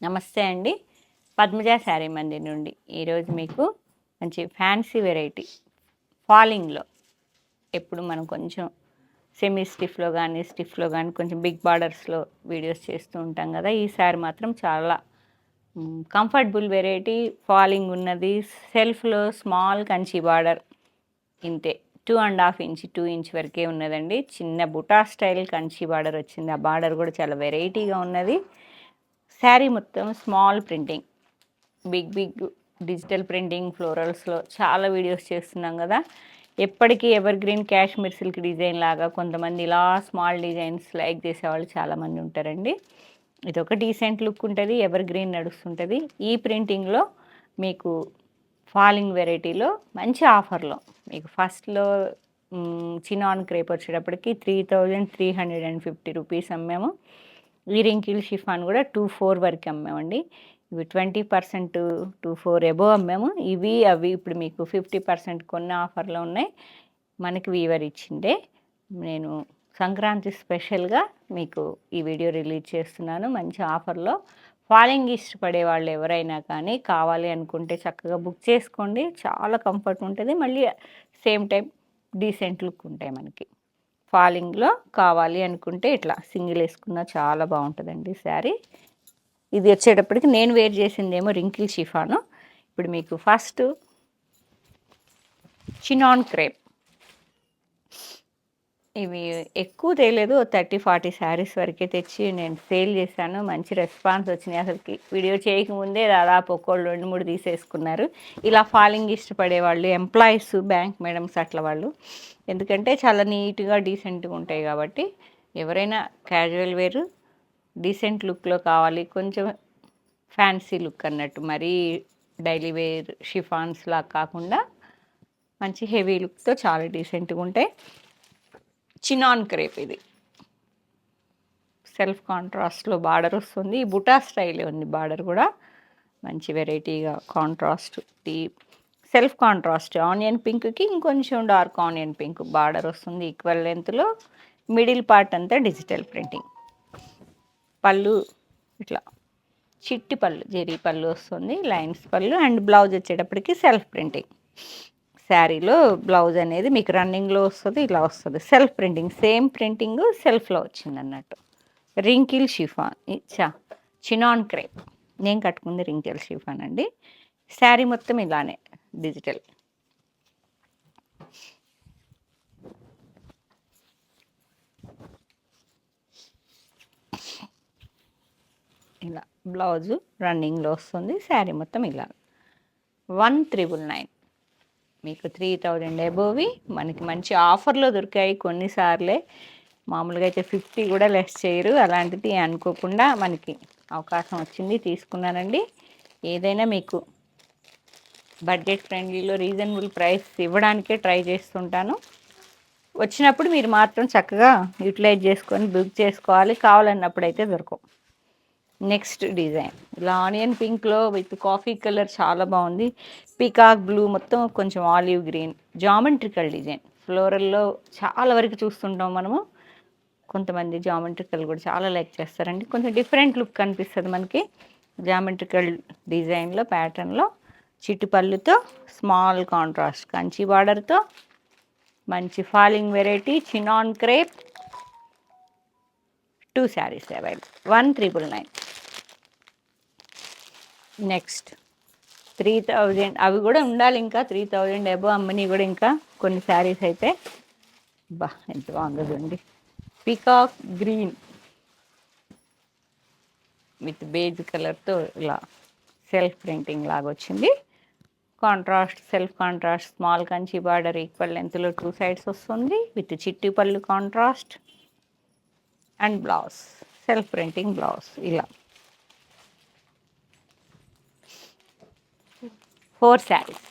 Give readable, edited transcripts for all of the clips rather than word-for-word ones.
నమస్తే అండి. పద్మజ శారీ మందిర్ నుండి ఈరోజు మీకు మంచి ఫ్యాన్సీ వెరైటీ ఫాలింగ్లో, ఎప్పుడు మనం కొంచెం సెమీ స్టిఫ్లో కానీ స్టిఫ్లో కానీ కొంచెం బిగ్ బార్డర్స్లో వీడియోస్ చేస్తూ ఉంటాం కదా. ఈ శారీ మాత్రం చాలా కంఫర్టబుల్ వెరైటీ. ఫాలింగ్ ఉన్నది, సెల్ఫ్లో స్మాల్ కంచి బార్డర్ ఇంతే 2.5 ఇంచ్ 2 ఇంచ్ వరకే ఉన్నదండి. చిన్న బుటా స్టైల్ కంచి బార్డర్ వచ్చింది. ఆ బార్డర్ కూడా చాలా వెరైటీగా ఉన్నది. శారీ మొత్తం small printing, big digital printing, ఫ్లోరల్స్లో చాలా వీడియోస్ చేస్తున్నాం కదా. ఎప్పటికీ evergreen cashmere silk design లాగా కొంతమంది ఇలా స్మాల్ డిజైన్స్ లైక్ చేసేవాళ్ళు చాలామంది ఉంటారండి. ఇది ఒక డీసెంట్ లుక్ ఉంటుంది, ఎవర్ గ్రీన్ నడుస్తుంటుంది. ఈ ప్రింటింగ్లో మీకు ఫాలింగ్ వెరైటీలో మంచి ఆఫర్లో మీకు ఫస్ట్లో చినాన్ క్రేప్ వచ్చేటప్పటికి 3350 రూపీస్ అమ్మాము. ఈ రింకిల్ షిఫాన్ కూడా 24 వరకు అమ్మామండి. ఇవి 20% 24 ఎబో అమ్మాము. అవి ఇప్పుడు మీకు 50% కొన్ని ఆఫర్లో ఉన్నాయి. మనకి వీవర్ ఇచ్చిందే. నేను సంక్రాంతి స్పెషల్గా మీకు ఈ వీడియో రిలీజ్ చేస్తున్నాను. మంచి ఆఫర్లో ఫాలింగ్ ఇష్టపడే వాళ్ళు ఎవరైనా కానీ కావాలి అనుకుంటే చక్కగా బుక్ చేసుకోండి. చాలా కంఫర్ట్ ఉంటుంది, మళ్ళీ సేమ్ టైం డీసెంట్ లుక్ ఉంటాయి మనకి. ఫాలింగ్లో కావాలి అనుకుంటే ఇట్లా సింగిల్ వేసుకున్నా చాలా బాగుంటుందండి శారీ. ఇది వచ్చేటప్పటికి నేను వేర్ చేసిందేమో రింకిల్ షిఫాను. ఇప్పుడు మీకు ఫస్ట్ చినాన్ క్రేప్. ఇవి ఎక్కువ తేలేదు, 30-40 శారీస్ వరకే తెచ్చి నేను సేల్ చేశాను. మంచి రెస్పాన్స్ వచ్చినాయి. అసలుకి వీడియో చేయకముందే దాదాపు ఒక్కోళ్ళు 2-3 తీసేసుకున్నారు. ఇలా ఫాలింగ్ ఇష్టపడే వాళ్ళు, ఎంప్లాయీస్, బ్యాంక్ మేడమ్స్ అట్లా వాళ్ళు, ఎందుకంటే చాలా నీట్గా డీసెంట్గా ఉంటాయి కాబట్టి. ఎవరైనా క్యాజువల్ వేరు డీసెంట్ లుక్లో కావాలి, కొంచెం ఫ్యాన్సీ లుక్ అన్నట్టు, మరీ డైలీ వేర్ షిఫాన్స్లా కాకుండా మంచి హెవీ లుక్తో చాలా డీసెంట్గా ఉంటాయి. చినాన్ క్రేప్ ఇది సెల్ఫ్ కాంట్రాస్ట్లో బార్డర్ వస్తుంది. ఈ బుటా స్టైల్ ఉంది బార్డర్ కూడా. మంచి వెరైటీగా కాంట్రాస్ట్, సెల్ఫ్ కాంట్రాస్ట్ ఆనియన్ పింక్కి ఇంకొంచెం డార్క్ ఆనియన్ పింక్ బార్డర్ వస్తుంది ఈక్వల్ లెంత్లో. మిడిల్ పార్ట్ అంతా డిజిటల్ ప్రింటింగ్. పళ్ళు ఇట్లా చిట్టి పళ్ళు, జెరీ పళ్ళు వస్తుంది, లైన్స్ పళ్ళు. అండ్ బ్లౌజ్ వచ్చేటప్పటికి సెల్ఫ్ ప్రింటింగ్. శారీలో బ్లౌజ్ అనేది మీకు రన్నింగ్లో వస్తుంది, ఇలా వస్తుంది సెల్ఫ్ ప్రింటింగ్. సేమ్ ప్రింటింగ్ సెల్ఫ్లో వచ్చింది అన్నట్టు. Wrinkle chiffon, chinon crepe. నేను కట్టుకుంది రింకిల్ షిఫాన్ అండి. శారీ మొత్తం ఇలానే డిజిటల్. ఇలా బ్లౌజు రన్నింగ్లో వస్తుంది. శారీ మొత్తం ఇలా 1999. మీకు 3000 ఎబోవి మనకి మంచి ఆఫర్లో దొరికాయి. కొన్నిసార్లే మామూలుగా అయితే 50 కూడా లెస్ చేయరు. అలాంటిది అనుకోకుండా మనకి అవకాశం వచ్చింది, తీసుకున్నానండి. ఏదైనా మీకు బడ్జెట్ ఫ్రెండ్లీలో రీజనబుల్ ప్రైస్ ఇవ్వడానికే ట్రై చేస్తుంటాను. వచ్చినప్పుడు మీరు మాత్రం చక్కగా యూటిలైజ్ చేసుకొని బుక్ చేసుకోవాలి. కావాలన్నప్పుడు అయితే దొరకవు. నెక్స్ట్ డిజైన్ ఇలా ఆనియన్ పింక్లో విత్ కాఫీ కలర్ చాలా బాగుంది. పీకాక్ బ్లూ, మొత్తం కొంచెం ఆలివ్ గ్రీన్, జామెట్రికల్ డిజైన్. ఫ్లోరల్లో చాలా వరకు చూస్తుంటాం మనము. కొంతమంది జామెట్రికల్ కూడా చాలా లైక్ చేస్తారండి. కొంచెం డిఫరెంట్ లుక్ కనిపిస్తుంది మనకి జామెట్రికల్ డిజైన్లో, ప్యాటర్న్లో. చిట్టు పళ్ళుతో స్మాల్ కాంట్రాస్ట్ కంచి బార్డర్తో మంచి falling variety chinon crepe. 2 saris available, 1999. Next 3000, అవి కూడా ఉండాలి ఇంకా 3000 ఎబో అమ్మని కూడా ఇంకా కొన్ని శారీస్ అయితే. ఎంత బాగుందో చూడండి. పీకాక్ గ్రీన్ విత్ బేజ్ కలర్తో ఇలా సెల్ఫ్ ప్రింటింగ్ లాగా వచ్చింది. Contrast, self contrast, small Kanchi border equal లెంత్లో 2 సైడ్స్ వస్తుంది విత్ చిట్టి పళ్ళు contrast. And blouse self printing blouse. ఇలా 4 శారీస్.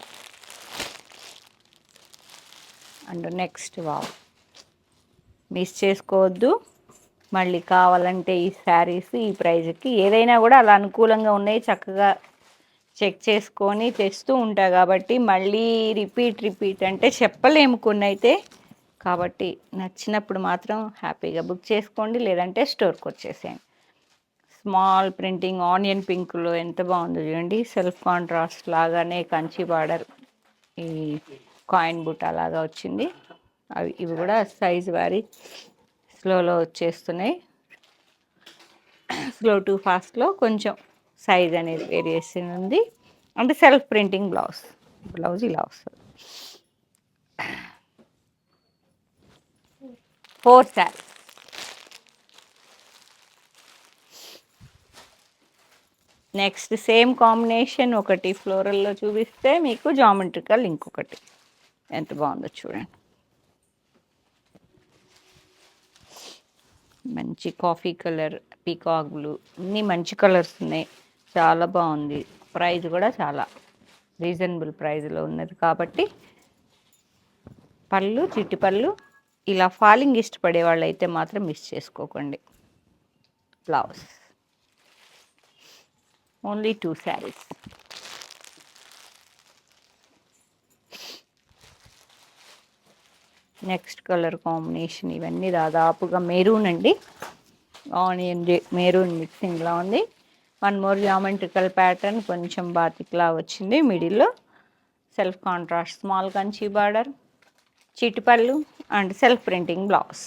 అండ్ నెక్స్ట్ మిస్ చేసుకోవద్దు. మళ్ళీ కావాలంటే ఈ శారీస్ ఈ ప్రైజ్కి ఏదైనా కూడా అలా అనుకూలంగా ఉన్నాయి, చక్కగా చెక్ చేసుకొని తెస్తూ ఉంటా కాబట్టి మళ్ళీ రిపీట్ అంటే చెప్పలేము కొన్ని అయితే. కాబట్టి నచ్చినప్పుడు మాత్రం హ్యాపీగా బుక్ చేసుకోండి, లేదంటే స్టోర్కి వచ్చేసేయండి. స్మాల్ ప్రింటింగ్ ఆనియన్ పింక్లో ఎంత బాగుందో చూడండి. సెల్ఫ్ కాంట్రాస్ట్ లాగానే కంచి బార్డర్, ఈ కాయిన్ బుట్ట లాగా వచ్చింది. ఇవి కూడా సైజ్ వారి స్లోలో వచ్చేస్తున్నాయి. స్లో టు ఫాస్ట్లో కొంచెం సైజ్ అనేది వేరియేషన్ ఉంది. అంటే సెల్ఫ్ ప్రింటింగ్ బ్లౌజ్ ఇలా వస్తుంది. 4 శారీ. నెక్స్ట్ సేమ్ కాంబినేషన్ ఒకటి ఫ్లోరల్లో చూపిస్తే మీకు జామెట్రికల్ ఇంకొకటి ఎంత బాగుందో చూడండి. మంచి కాఫీ కలర్, పీకాక్ బ్లూ, అన్నీ మంచి కలర్స్ ఉన్నాయి. చాలా బాగుంది. ప్రైస్ కూడా చాలా రీజనబుల్ ప్రైస్లో ఉన్నది కాబట్టి పళ్ళు, చిట్టి పళ్ళు ఇలా ఫాలింగ్ ఇష్టపడే వాళ్ళు అయితే మాత్రం మిస్ చేసుకోకండి. Blouse only 2 saris. Next colour combination ఇవన్నీ దాదాపుగా మెరూన్ అండి. ఆనియన్ మెరూన్ మిక్సింగ్లా ఉంది. 1 మోర్ జామెట్రికల్ ప్యాటర్న్, కొంచెం బాతిక్లా వచ్చింది. మిడిల్లో self contrast small Kanchi border, చిటిపళ్ళు అండ్ సెల్ఫ్ ప్రింటింగ్ బ్లౌజ్.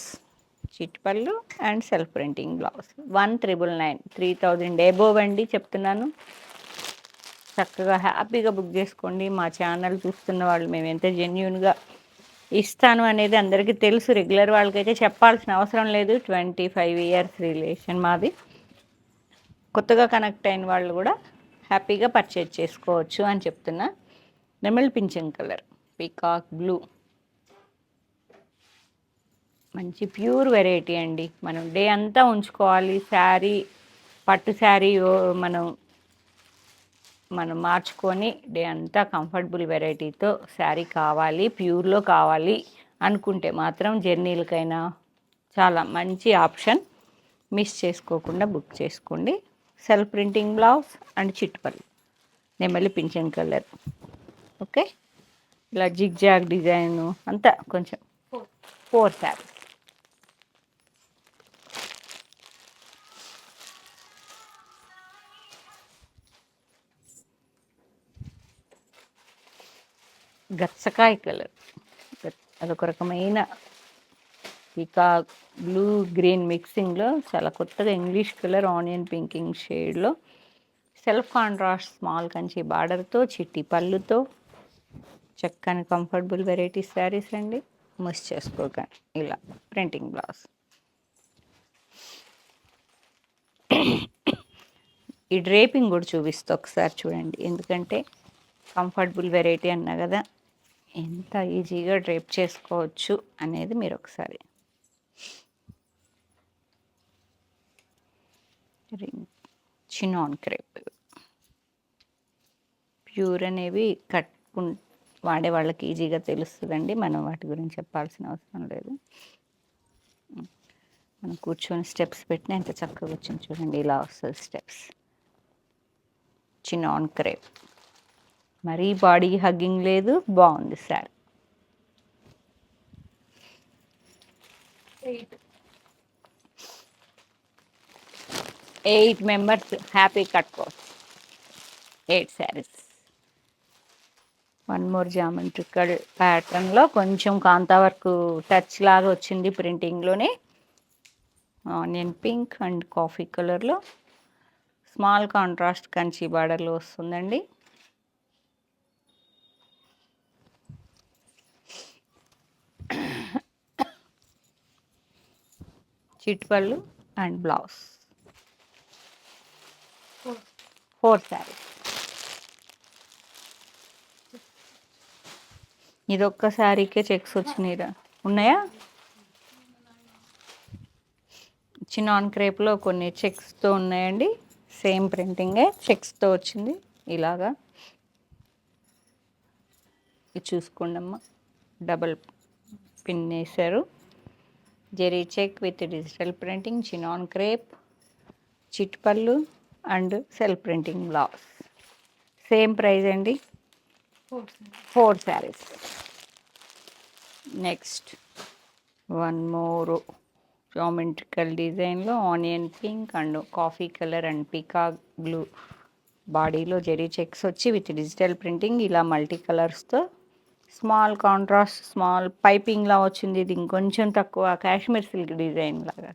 చిటిపళ్ళు and self printing blouse. 1999, 3000 above అండి చెప్తున్నాను. చక్కగా హ్యాపీగా బుక్ చేసుకోండి. మా ఛానల్ చూస్తున్న వాళ్ళు మేము ఎంత జెన్యున్గా ఇస్తాను అనేది అందరికీ తెలుసు. రెగ్యులర్ వాళ్ళకైతే చెప్పాల్సిన అవసరం లేదు. 25 ఇయర్స్ రిలేషన్ మాది. కొత్తగా కనెక్ట్ అయిన వాళ్ళు కూడా హ్యాపీగా పర్చేజ్ చేసుకోవచ్చు అని చెప్తున్నా. నెమల్ పింఛన్ కలర్, పీకాక్ బ్లూ, మంచి ప్యూర్ వెరైటీ అండి. మనం డే అంతా ఉంచుకోవాలి. శారీ, పట్టు శారీ మనం మార్చుకొని డే అంతా కంఫర్టబుల్ వెరైటీతో శారీ కావాలి, ప్యూర్లో కావాలి అనుకుంటే మాత్రం జర్నీలకైనా చాలా మంచి ఆప్షన్. మిస్ చేసుకోకుండా బుక్ చేసుకోండి. సెల్ఫ్ ప్రింటింగ్ బ్లౌజ్ అండ్ చిట్పల్లి, నెమలి పింఛన్ కలర్. ఓకే, ఇలా జిగ్ జాగ్ డిజైను అంతా కొంచెం 4 శారీస్. గచ్చకాయ కలర్, అదొక రకమైన పీకాక్ బ్లూ గ్రీన్ మిక్సింగ్లో చాలా కొత్తగా ఇంగ్లీష్ కలర్ ఆనియన్ పింకింగ్ షేడ్లో సెల్ఫ్ కాంట్రాస్ట్ స్మాల్ కంచి బార్డర్తో, చిట్టి పళ్ళుతో చక్కని కంఫర్టబుల్ వెరైటీ శారీస్ అండి. మిస్ చేసుకోకండి. ఇలా ప్రింటింగ్ బ్లౌజ్. ఈ డ్రేపింగ్ కూడా చూపిస్తే ఒకసారి చూడండి. ఎందుకంటే కంఫర్టబుల్ వెరైటీ అన్నా కదా, ఎంత ఈజీగా డ్రేప్ చేసుకోవచ్చు అనేది మీరు ఒకసారి. చినాన్ క్రేప్ ప్యూర్ అనేవి వాడే వాళ్ళకి ఈజీగా తెలుస్తుందండి. మనం వాటి గురించి చెప్పాల్సిన అవసరం లేదు. మనం కూర్చొని స్టెప్స్ పెట్టినా ఎంత చక్కగా వచ్చింది చూడండి. ఇలా వస్తుంది స్టెప్స్. చినాన్ క్రేప్, మరీ బాడీ హగ్గింగ్ లేదు, బాగుంది సార్. 8 మెంబర్స్ హ్యాపీ కట్టుకోవచ్చు. 8 శారీస్. 1 మోర్ జామెట్రికల్ ప్యాటర్న్లో కొంచెం కాంతా వర్క్ టచ్ లాగా వచ్చింది ప్రింటింగ్లోనే. ఆనియన్ పింక్ అండ్ కాఫీ కలర్లో స్మాల్ కాంట్రాస్ట్ కంచి బార్డర్లో వస్తుందండి. చిట్పళ్ళు అండ్ బ్లౌజ్. 4 శారీస్. ఇదొక్క శారీకే చెక్స్ వచ్చినాయిరా, ఉన్నాయా? చినాన్ క్రేప్లో కొన్ని చెక్స్తో ఉన్నాయండి. సేమ్ ప్రింటింగే చెక్స్తో వచ్చింది. ఇలాగా ఇది చూసుకోండి అమ్మ, డబల్ పిన్ వేశారు. Zari check with digital printing, chinon crepe, చిట్పళ్ళు and self printing blouse. Same price అండి. 4 శారీస్. నెక్స్ట్ 1 మోర్ జామెట్రికల్ డిజైన్లో onion pink and coffee colour and peacock blue బాడీలో జెరీ చెక్స్ వచ్చి విత్ డిజిటల్ ప్రింటింగ్ ఇలా మల్టీ కలర్స్తో స్మాల్ కాంట్రాస్ట్ స్మాల్ పైపింగ్లా వచ్చింది. ఇది ఇంకొంచెం తక్కువ కాశ్మీర్ సిల్క్ డిజైన్ లాగా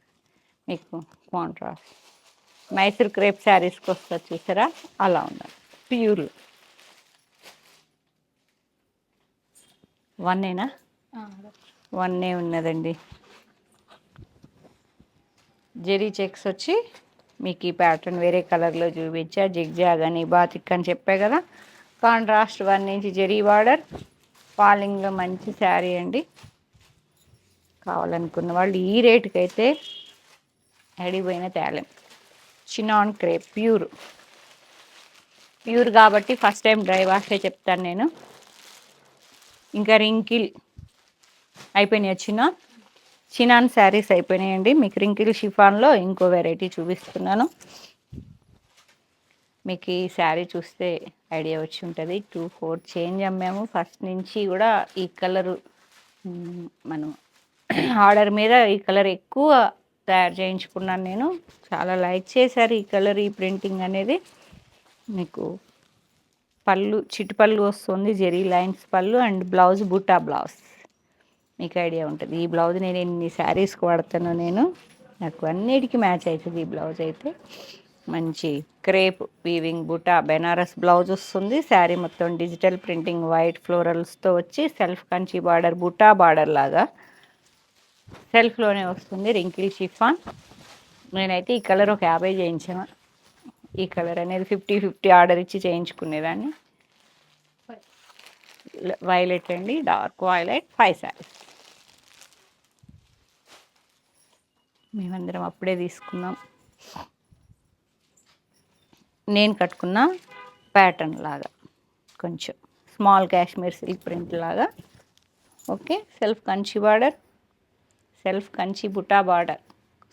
మీకు కాంట్రాస్ట్ మైసూర్ క్రేప్ శారీస్కి వస్తుంది చూసారా, అలా ఉన్నది ప్యూర్. వన్నేనా? వన్నే ఉన్నదండి. జెరీ చెక్స్ వచ్చి మీకు ఈ ప్యాటర్న్ వేరే కలర్లో చూపించా, జిగ్జాగ్ అని బాతిక్ అని చెప్పా కదా. కాంట్రాస్ట్ 1 ఇంచ్ జెరీ బార్డర్, ఫాలింగ్లో మంచి శారీ అండి. కావాలనుకున్న వాళ్ళు ఈ రేటుకి అయితే అడిగిపోయిన తేలేం. చినాన్ క్రేప్ ప్యూర్ కాబట్టి ఫస్ట్ టైం డ్రై వాషే చెప్తాను నేను. ఇంకా రింకిల్ అయిపోయినాయి, చినాన్ శారీస్ అయిపోయినాయండి. మీకు రింకిల్ షిఫాన్లో ఇంకో వెరైటీ చూపిస్తున్నాను. మీకు ఈ శారీ చూస్తే ఐడియా వచ్చి ఉంటుంది. 2-4 చేంజ్ అమ్మాము ఫస్ట్ నుంచి కూడా. ఈ కలరు మనం ఆర్డర్ మీద ఈ కలర్ ఎక్కువ తయారు చేయించుకున్నాను నేను. చాలా లైక్ చేశారు ఈ కలర్, ఈ ప్రింటింగ్ అనేది. మీకు పళ్ళు చిట్టు పళ్ళు వస్తుంది, జెరీ లైన్స్ పళ్ళు అండ్ బ్లౌజ్ బుట్టా బ్లౌజ్. మీకు ఐడియా ఉంటుంది. ఈ బ్లౌజ్ నేను ఎన్ని శారీస్కి వాడతానో నేను, నాకు అన్నిటికీ మ్యాచ్ అవుతుంది ఈ బ్లౌజ్ అయితే. మంచి crepe weaving buta Banaras blouse వస్తుంది. శారీ మొత్తం డిజిటల్ ప్రింటింగ్ వైట్ ఫ్లోరల్స్తో వచ్చి self Kanchi border buta border లాగా సెల్ఫ్లోనే వస్తుంది. Wrinkle chiffon. నేనైతే ఈ కలర్ ఒక 50 చేయించాను. ఈ కలర్ అనేది 50-50 ఆర్డర్ ఇచ్చి చేయించుకునేదాన్ని. వైలెట్ అండి, డార్క్ వైలెట్ 5 శారీస్. మేమందరం అప్పుడే తీసుకున్నాం. నేను కట్టుకున్న ప్యాటర్న్ లాగా కొంచెం స్మాల్ కాశ్మీర్ సిల్క్ ప్రింట్ లాగా. Okay, self Kanchi border, self Kanchi buta border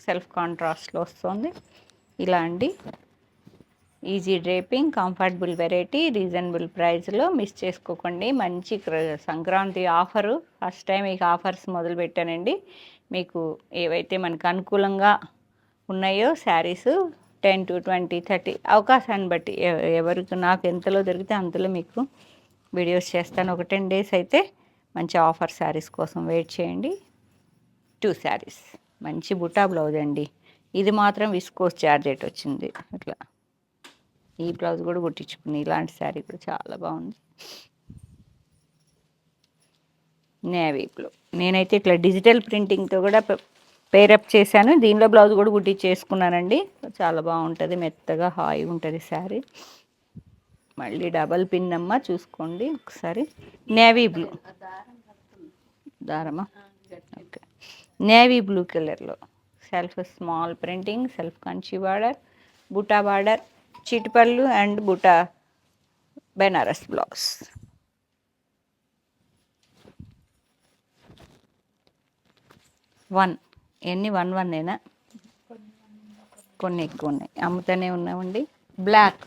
self కాంట్రాస్ట్లో వస్తుంది. ఇలా అండి, easy draping, comfortable variety, reasonable ప్రైస్లో. మిస్ చేసుకోకండి. మంచి సంక్రాంతి ఆఫరు, ఫస్ట్ టైం మీకు ఆఫర్స్ మొదలు పెట్టానండి. మీకు ఏవైతే మనకు అనుకూలంగా ఉన్నాయో శారీస్ 10-20-30 అవకాశాన్ని బట్టి ఎవరికి నాకు ఎంతలో దొరికితే అంతలో మీకు వీడియోస్ చేస్తాను. ఒక 10 days అయితే మంచి ఆఫర్ శారీస్ కోసం వెయిట్ చేయండి. 2 శారీస్ మంచి బుటా బ్లౌజ్ అండి. ఇది మాత్రం విస్కోస్ జార్జెట్ వచ్చింది. అట్లా ఈ బ్లౌజ్ కూడా కుట్టించుకుని ఇలాంటి శారీ కూడా చాలా బాగుంది. Navy blue. నేనైతే ఇట్లా డిజిటల్ ప్రింటింగ్తో కూడా పేరప్ చేశాను. దీనిలో బ్లౌజ్ కూడా కుట్టించేసుకున్నానండి. చాలా బాగుంటుంది, మెత్తగా హాయిగా ఉంటుంది శారీ. మళ్ళీ డబల్ పిన్ అమ్మ, చూసుకోండి ఒకసారి. నేవీ బ్లూ దారమా, ఓకే. నేవీ బ్లూ కలర్లో self small printing, self Kanchi border, buta border, చిటిపళ్ళు అండ్ బుటా బెనారస్ బ్లౌజ్. ఎన్ని 1-1ఏనా? కొన్ని ఎక్కువ ఉన్నాయి, అమ్ముతూనే ఉన్నామండి. బ్లాక్,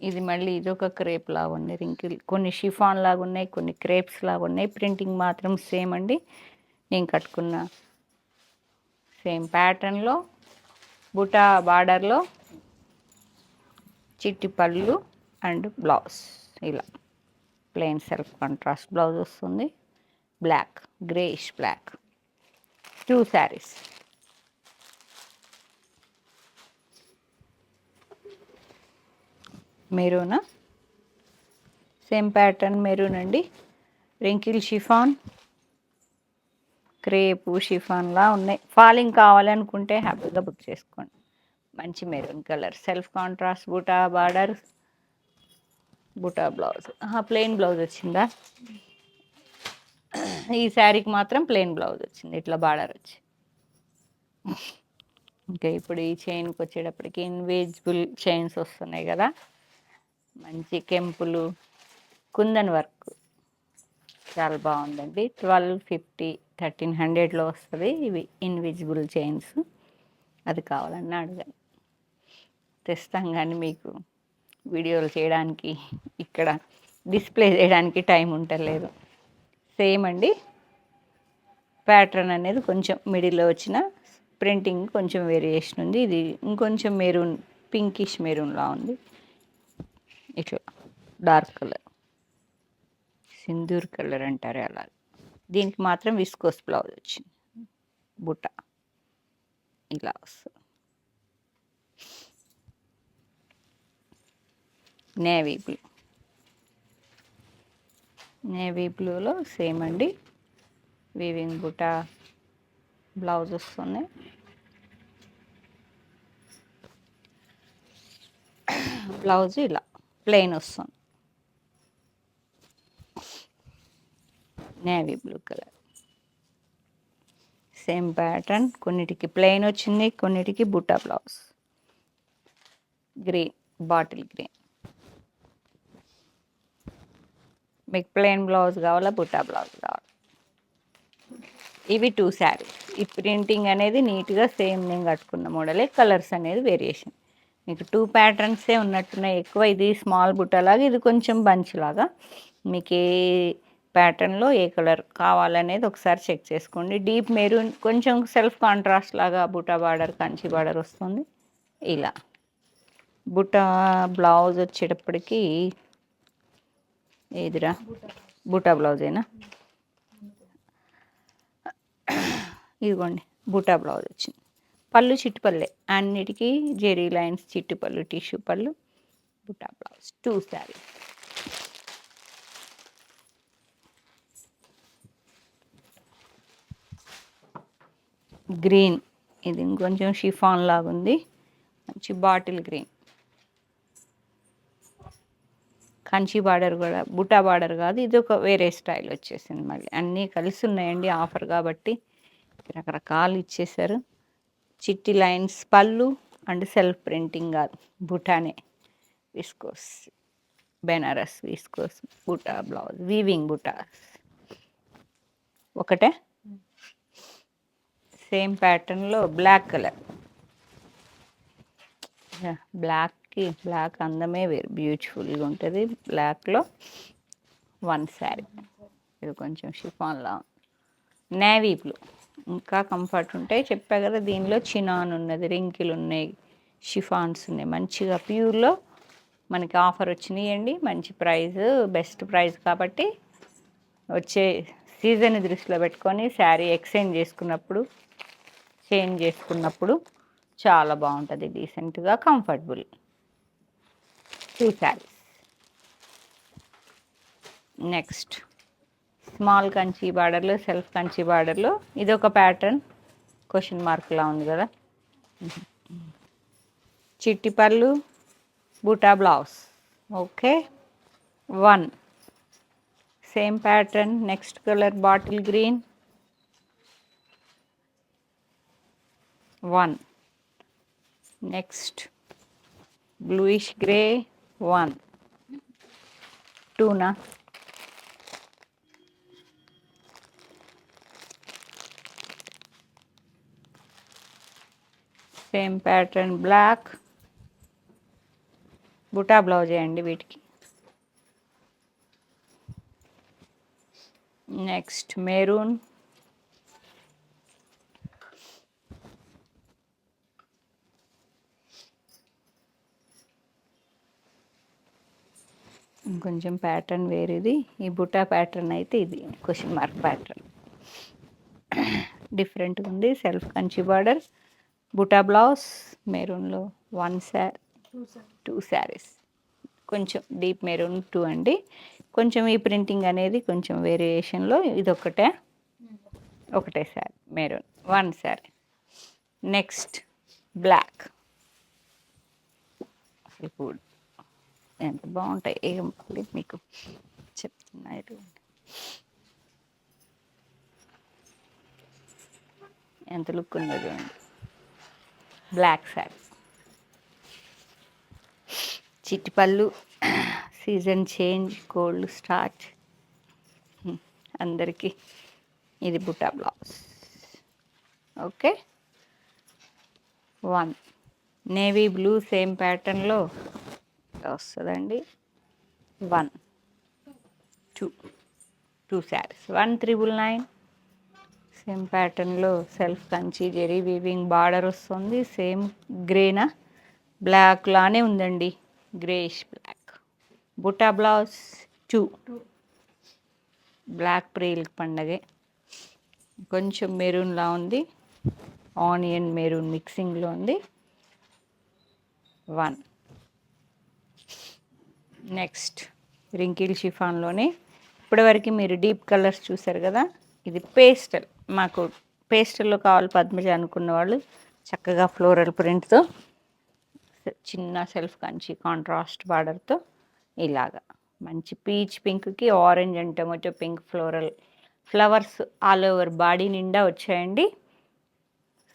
ఇది మళ్ళీ ఇదొక క్రేప్ లాగా ఉంది. రింకిల్ కొన్ని షిఫాన్ లాగా ఉన్నాయి, కొన్ని క్రేప్స్ లాగా ఉన్నాయి. ప్రింటింగ్ మాత్రం సేమ్ అండి. నేను కట్టుకున్న సేమ్ ప్యాటర్న్లో బుటా బార్డర్లో చిట్టి పళ్ళు అండ్ బ్లౌజ్. ఇలా ప్లెయిన్ సెల్ఫ్ కాంట్రాస్ట్ బ్లౌజ్ వస్తుంది. Black, greyish black. 2 శారీస్. మెరూనా, సేమ్ ప్యాటర్న్ మెరూన్ అండి. రింకిల్ షిఫాన్, క్రేపు షిఫాన్లా ఉన్నాయి. ఫాలింగ్ కావాలనుకుంటే హ్యాపీగా బుక్ చేసుకోండి. మంచి maroon colour, self contrast buta border, buta blouse. Plain blouse వచ్చిందా? ఈ శారీకి మాత్రం ప్లెయిన్ బ్లౌజ్ వచ్చింది, ఇట్లా బార్డర్ వచ్చి. ఇంకా ఇప్పుడు ఈ చైన్కి వచ్చేటప్పటికి ఇన్విజిబుల్ చైన్స్ వస్తున్నాయి కదా, మంచి కెంపులు కుందన్ వర్క్ చాలా బాగుందండి. 1250-1300లో వస్తుంది. ఇవి ఇన్విజిబుల్ చైన్స్. అది కావాలన్నా అడగండి, తెస్తాం. కానీ మీకు వీడియోలు చేయడానికి, ఇక్కడ డిస్ప్లే చేయడానికి టైం ఉండలేదు. సేమ్ అండి, ప్యాటర్న్ అనేది కొంచెం మిడిల్లో వచ్చిన ప్రింటింగ్ కొంచెం వేరియేషన్ ఉంది. ఇది ఇంకొంచెం మెరూన్, పింకిష్ మెరూన్లా ఉంది. ఇట్లా డార్క్ కలర్, సింధూర్ కలర్ అంటారే అలా. దీనికి మాత్రం విస్కోస్ బ్లౌజ్ వచ్చింది. బుట్ట ఇలా వస్తుంది. నేవీ బ్లూలో సేమ్ అండి, వీవింగ్ బుట్ట బ్లౌజ్ వస్తుంది. బ్లౌజ్ ఇలా ప్లెయిన్ వస్తుంది. Navy blue colour same pattern, కొన్నిటికి ప్లెయిన్ వచ్చింది, కొన్నిటికి బుట్ట బ్లౌజ్. Green, bottle green. మీకు ప్లెయిన్ బ్లౌజ్ కావాలా, బుట్టా బ్లౌజ్ కావాలా? ఇవి 2 శారీస్. ఈ ప్రింటింగ్ అనేది నీట్గా సేమ్ నేను కట్టుకున్న మోడలే, కలర్స్ అనేది వేరియేషన్. మీకు 2 ప్యాటర్న్సే ఉన్నట్టున్నాయి ఎక్కువ. ఇది స్మాల్ బుట్టలాగా, ఇది కొంచెం బంచ్ లాగా. మీకు ఏ ప్యాటర్న్లో ఏ కలర్ కావాలనేది ఒకసారి చెక్ చేసుకోండి. డీప్ మెరూన్, కొంచెం సెల్ఫ్ కాంట్రాస్ట్ లాగా బుట్టా బార్డర్, కంచి బార్డర్ వస్తుంది. ఇలా బుట్టా బ్లౌజ్ వచ్చేటప్పటికి ఏదిరా, బుట్టా బ్లౌజేనా? ఇదిగోండి బుట్టా బ్లౌజ్ వచ్చింది. పళ్ళు చిట్టుపల్లె, అన్నిటికీ జెరీ లైన్స్, చిట్టు పళ్ళు, టిష్యూ పళ్ళు, బుట్టా బ్లౌజ్. 2 శారీస్. గ్రీన్, ఇది ఇంకొంచెం షిఫాన్ లాగా ఉంది, మంచి బాటిల్ గ్రీన్. కంచి బార్డర్ కూడా, బుట్టా బార్డర్ కాదు, ఇది ఒక వేరే స్టైల్ వచ్చేసింది. మళ్ళీ అన్నీ కలిసి ఉన్నాయండి, ఆఫర్ కాబట్టి రకరకాలు ఇచ్చేసారు. చిట్టి లైన్స్ పళ్ళు అండ్ సెల్ఫ్ ప్రింటింగ్ కాదు, బుటానే, viscose Benaras viscose buta blouse, weaving buta ఒకటే. సేమ్ ప్యాటర్న్లో బ్లాక్ కలర్, బ్లాక్ అందమే వేరు, బ్యూటిఫుల్గా ఉంటుంది. బ్లాక్లో 1 శారీ. ఇది కొంచెం షిఫాన్లా. నేవీ బ్లూ ఇంకా కంఫర్ట్ ఉంటాయి, చెప్పా కదా. దీనిలో చినాన్ ఉన్నది, రింకిలు ఉన్నాయి, షిఫాన్స్ ఉన్నాయి. మంచిగా ప్యూర్లో మనకి ఆఫర్ వచ్చినాయండి. మంచి ప్రైస్, బెస్ట్ ప్రైస్ కాబట్టి వచ్చే సీజన్ దృష్టిలో పెట్టుకొని శారీ ఎక్స్చేంజ్ చేసుకున్నప్పుడు చాలా బాగుంటుంది, డీసెంట్గా, comfortable. 2 saris. Next small Kanchi బార్డర్లో, సెల్ఫ్ కంచి బార్డర్లో ఇది ఒక ప్యాటర్న్, క్వశ్చన్ మార్క్లా ఉంది కదా. చిట్టి పళ్ళు, buta blouse. Okay, 1 same pattern. Next colour bottle green, 1 next bluish grey, 1 2 same pattern black, buta blouse అండి వీటికి. నెక్స్ట్ మెరూన్, ఇంకొంచెం ప్యాటర్న్ వేరేది. ఈ బుటా ప్యాటర్న్ అయితే ఇది క్వశ్చన్ మార్క్ ప్యాటర్న్, డిఫరెంట్గా ఉంది. Self Kanchi border, buta blouse, మెరూన్లో 2 శారీస్. కొంచెం డీప్ మెరూన్ 2 అండి. కొంచెం ఈ ప్రింటింగ్ అనేది కొంచెం వేరియేషన్లో, ఇది ఒకటే sari, maroon 1 sari. Next black. ఇప్పుడు ఎంత బాగుంటాయి, ఏం మీకు చెప్తున్నారు, ఎంత లుక్ ఉందో చూడండి. బ్లాక్ శారీ, చిట్టి పళ్ళు, సీజన్ చేంజ్, కోల్డ్ స్టార్ట్ అందరికీ. ఇది buta blouse. Okay, 1 navy blue same ప్యాటర్న్లో వస్తుందండి. 1 2 శారీస్, 1999 సేమ్ ప్యాటర్న్లో self Kanchi zari weaving border వస్తుంది. సేమ్ గ్రేనా బ్లాక్ లానే ఉందండి, greyish black. Buta blouse 2 black ప్రీల్ పండగే. కొంచెం మెరూన్లా ఉంది, ఆనియన్ మెరూన్ మిక్సింగ్లో ఉంది. 1 నెక్స్ట్ రింకిల్ షిఫాన్లోనే ఇప్పటివరకు మీరు డీప్ కలర్స్ చూసారు కదా, ఇది పేస్టల్. మాకు పేస్టల్లో కావాలి పద్మజ అనుకున్న వాళ్ళు చక్కగా ఫ్లోరల్ ప్రింట్తో చిన్న సెల్ఫ్ కంచి కాంట్రాస్ట్ బార్డర్తో ఇలాగా మంచి పీచ్ పింక్కి orange and tomato pink floral flowers all over body నిండా వచ్చాయండి.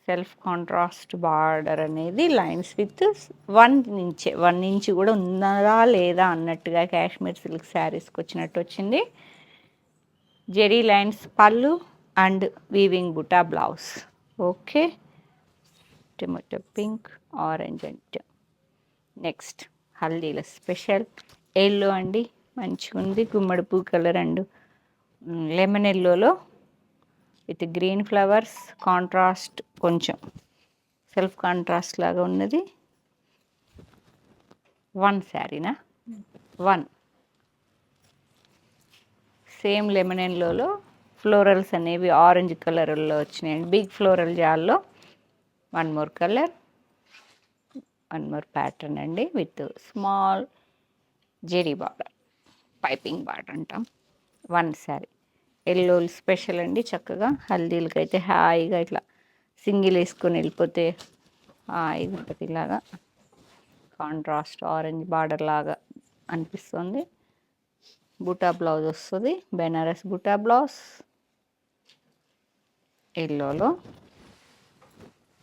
సెల్ఫ్ కాంట్రాస్ట్ బార్డర్ అనేది లైన్స్ విత్ 1 ఇంచ్ కూడా ఉన్నదా లేదా అన్నట్టుగా కాశ్మీర్ సిల్క్ శారీస్కి వచ్చినట్టు వచ్చింది. జెరీ లైన్స్ పళ్ళు and weaving buta blouse. Okay, tomato pink orange and next హల్దీల స్పెషల్ ఎల్లో అండి, మంచిగా ఉంది. గుమ్మడి పూ కలర్ అండ్ లెమన్ ఎల్లోలో విత్ గ్రీన్ ఫ్లవర్స్ కాంట్రాస్ట్, కొంచెం సెల్ఫ్ కాంట్రాస్ట్ లాగా ఉన్నది. 1 శారీనా 1 సేమ్ లెమన్ ఎల్లోలో ఫ్లోరల్స్ అనేవి ఆరెంజ్ కలర్లో వచ్చినాయండి. బిగ్ ఫ్లోరల్ జాల్లో 1 మోర్ కలర్, 1 మోర్ ప్యాటర్న్ అండి with small zari border, piping border అంటాం. 1 శారీ ఎల్లో స్పెషల్ అండి. చక్కగా హల్దీలకి అయితే హాయిగా ఇట్లా సింగిల్ వేసుకొని వెళ్ళిపోతే హాయిగా ఉంటుంది. ఇలాగా కాంట్రాస్ట్ ఆరెంజ్ బార్డర్ లాగా అనిపిస్తుంది. బుటా బ్లౌజ్ వస్తుంది, బెనారస్ బుటా బ్లౌజ్ ఎల్లోలో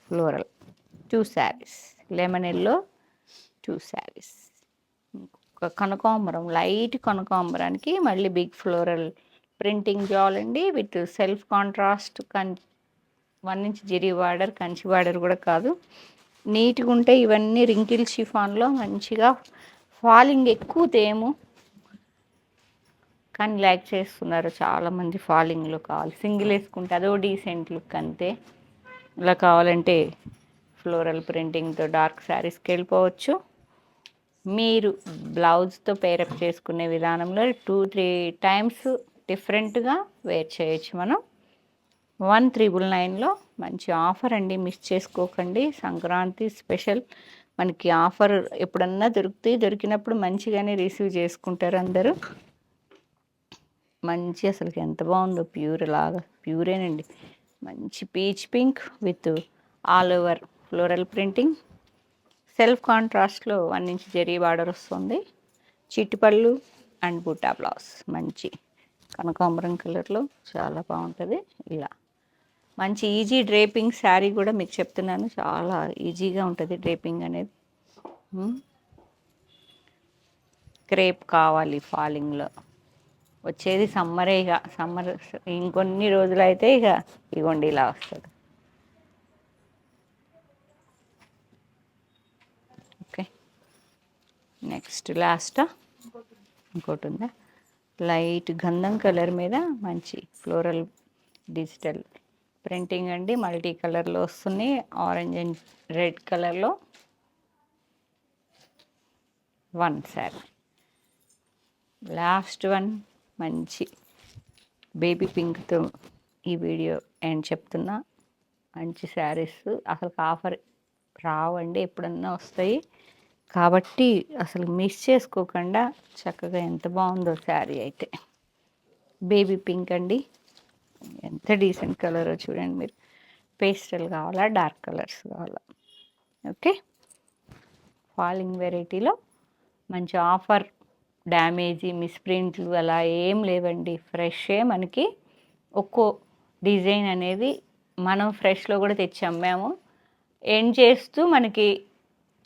floral 2 saris, lemon yellow 2 saris. కనకాంబరం లైట్ కనకాంబరానికి మళ్ళీ బిగ్ ఫ్లోరల్ ప్రింటింగ్ జాల్ అండి with self contrast 1 inch zari border, Kanchi border కూడా కాదు. నీట్గా ఉంటే ఇవన్నీ రింకిల్ షిఫాన్లో మంచిగా ఫాలింగ్ ఎక్కువ తేము, కానీ లైక్ చేస్తున్నారు చాలామంది. ఫాలింగ్లో కావాలి, సింగిల్ వేసుకుంటే అదో డీసెంట్ లుక్ అంతే. ఇలా కావాలంటే ఫ్లోరల్ ప్రింటింగ్తో డార్క్ శారీస్కి వెళ్ళిపోవచ్చు. మీరు బ్లౌజ్తో పేరప్ చేసుకునే విధానంలో 2-3 టైమ్స్ డిఫరెంట్గా వేర్ చేయొచ్చు మనం. 1,999లో మంచి ఆఫర్ అండి, మిస్ చేసుకోకండి. సంక్రాంతి స్పెషల్ మనకి ఆఫర్ ఎప్పుడన్నా దొరికినప్పుడు మంచిగానే రిసీవ్ చేసుకుంటారు అందరూ. మంచి అసలుకి ఎంత బాగుందో, ప్యూర్ లాగా ప్యూరేనండి. మంచి peach pink with all over floral printing, self కాంట్రాస్ట్లో 1 ఇంచ్ జెరీ బార్డర్ వస్తుంది. చిట్టుపళ్ళు అండ్ బుటా బ్లౌజ్ మంచి కనకాంబరం కలర్లో చాలా బాగుంటుంది. ఇలా మంచి ఈజీ డ్రేపింగ్ శారీ కూడా మీకు చెప్తున్నాను, చాలా ఈజీగా ఉంటుంది డ్రేపింగ్ అనేది. క్రేప్ కావాలి ఫాలింగ్లో వచ్చేది సమ్మరే, ఇక సమ్మర్ ఇంకొన్ని రోజులు అయితే ఇక ఇగోండి ఇలా వస్తుంది. ఓకే, నెక్స్ట్ లాస్ట్ ఇంకోటి ఉందా, లైట్ గంధం కలర్ మీద మంచి ఫ్లోరల్ డిజిటల్ ప్రింటింగ్ అండి, మల్టీ కలర్లో వస్తున్నాయి. ఆరెంజ్ అండ్ రెడ్ కలర్లో 1 శారీ. లాస్ట్ 1 మంచి బేబీ పింక్తో ఈ వీడియో అండ్ చెప్తున్నా. మంచి శారీస్ అసలు ఆఫర్ రావండి, ఎప్పుడన్నా వస్తాయి కాబట్టి అసలు మిస్ చేసుకోకుండా చక్కగా. ఎంత బాగుందో శారీ అయితే, బేబీ పింక్ అండి, ఎంత డీసెంట్ కలరో చూడండి మీరు. పేస్టల్ కావాలా, డార్క్ కలర్స్ కావాలా? ఓకే, ఫాలింగ్ వెరైటీలో మంచి ఆఫర్, డ్యామేజీ మిస్ప్రింట్లు అలా ఏం లేవండి. ఫ్రెషే మనకి ఒక్కో డిజైన్ అనేది మనం ఫ్రెష్లో కూడా తెచ్చి అమ్మాము. ఎండ్ చేస్తూ మనకి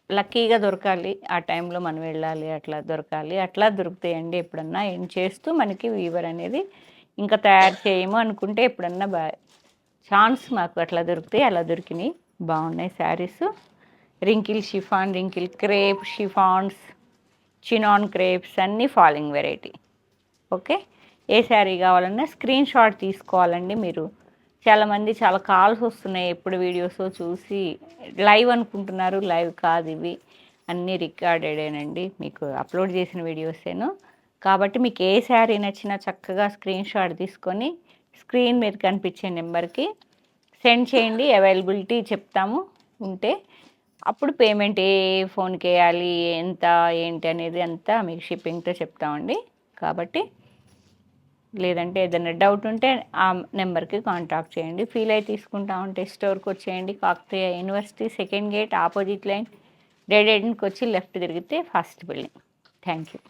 లక్కీగా దొరకాలి, ఆ టైంలో మనం వెళ్ళాలి, అట్లా దొరకాలి, అట్లా దొరుకుతాయండి. ఎప్పుడన్నా ఎండ్ చేస్తూ మనకి వీవర్ అనేది ఇంకా తయారు చేయము అనుకుంటే ఎప్పుడన్నా ఛాన్స్ మాకు అట్లా దొరుకుతాయి. అలా దొరికినాయి, బాగున్నాయి saris. Wrinkle chiffon, wrinkle crepe chiffons, chinon crepes అన్నీ ఫాలింగ్ వెరైటీ. ఓకే, ఏ శారీ కావాలన్నా స్క్రీన్ షాట్ తీసుకోవాలండి మీరు. చాలామంది చాలా కాల్స్ వస్తున్నాయి, ఎప్పుడు వీడియోసో చూసి లైవ్ అనుకుంటున్నారు. లైవ్ కాదు ఇవి, అన్నీ రికార్డెడేనండి, మీకు అప్లోడ్ చేసిన వీడియోసేను. కాబట్టి మీకు ఏ శారీ నచ్చినా చక్కగా స్క్రీన్ షాట్ తీసుకొని స్క్రీన్ మీద కనిపించే నెంబర్కి సెండ్ చేయండి. అవైలబిలిటీ చెప్తాము ఉంటే. అప్పుడు పేమెంట్ ఏ ఫోన్కి వేయాలి, ఎంత ఏంటి అనేది అంతా మీకు షిప్పింగ్తో చెప్తామండి. కాబట్టి లేదంటే ఏదైనా డౌట్ ఉంటే ఆ నెంబర్కి కాంటాక్ట్ చేయండి. ఫీల్ అయి తీసుకుంటా ఉంటే స్టోర్కి వచ్చేయండి. Kakatiya university second gate opposite line dead ఎండ్కి వచ్చి లెఫ్ట్ తిరిగితే ఫస్ట్ బిల్డింగ్. Thank you.